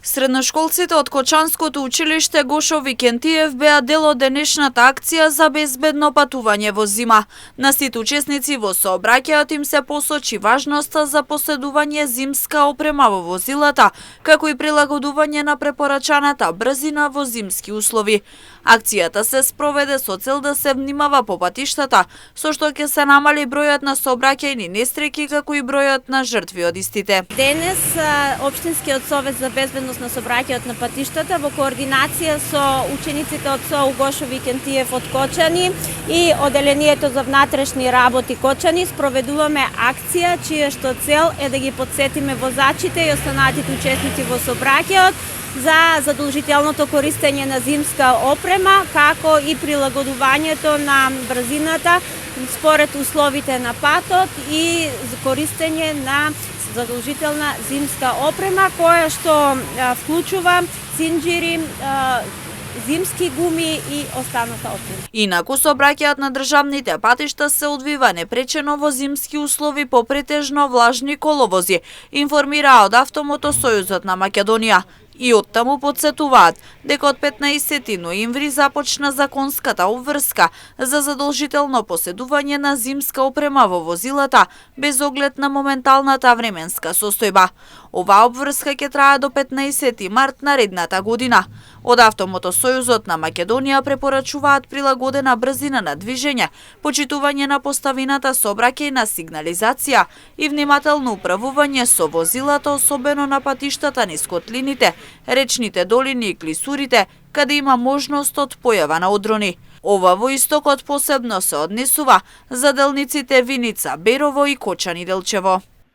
Средношколците од Кочанското училиште Гошо Викентиев беа дел од денешната акција за безбедно патување во зима. На сите учесници во сообраќајот им се посочи важноста за поседување зимска опрема во возилата, како и прилагодување на препорачаната брзина во зимски услови. Акцијата се спроведе со цел да се внимава по патиштата, со што ќе се намали бројот на сообраќајни несреќи како и бројот на жртви од истите. Денес Општинскиот совет за безбедност на сообраќајот на патиштата во координација со учениците од СОУ Гошо Викентиев од Кочани и Оделението за внатрешни работи Кочани спроведуваме акција чија што цел е да ги потсетиме возачите и останатите учесници во сообраќајот за задолжителното користење на зимска опрема, како и прилагодувањето на брзината според условите на патот и користење на задолжителна зимска опрема, која што вклучува синџири, зимски гуми и останата опрема. Инаку сообраќајот на државните патишта се одвива непречено во зимски услови по претежно влажни коловози, информираа од Автомотосојузот на Македонија. И оттаму подсетуваат дека од 15 ноември започна законската обврска за задолжително поседување на зимска опрема во возилата без оглед на моменталната временска состојба. Оваа обврска ќе трае до 15 март наредната година. Од Автомотосојузот на Македонија препорачуваат прилагодена брзина на движење, почитување на поставената сообраќајна сигнализација и внимателно управување со возилата, особено на патиштата низ котлините, речните долини и клисурите, каде има можност од појава на одрони. Ова во истокот посебно се однесува за делниците Виница, Берово и Кочани Делчево.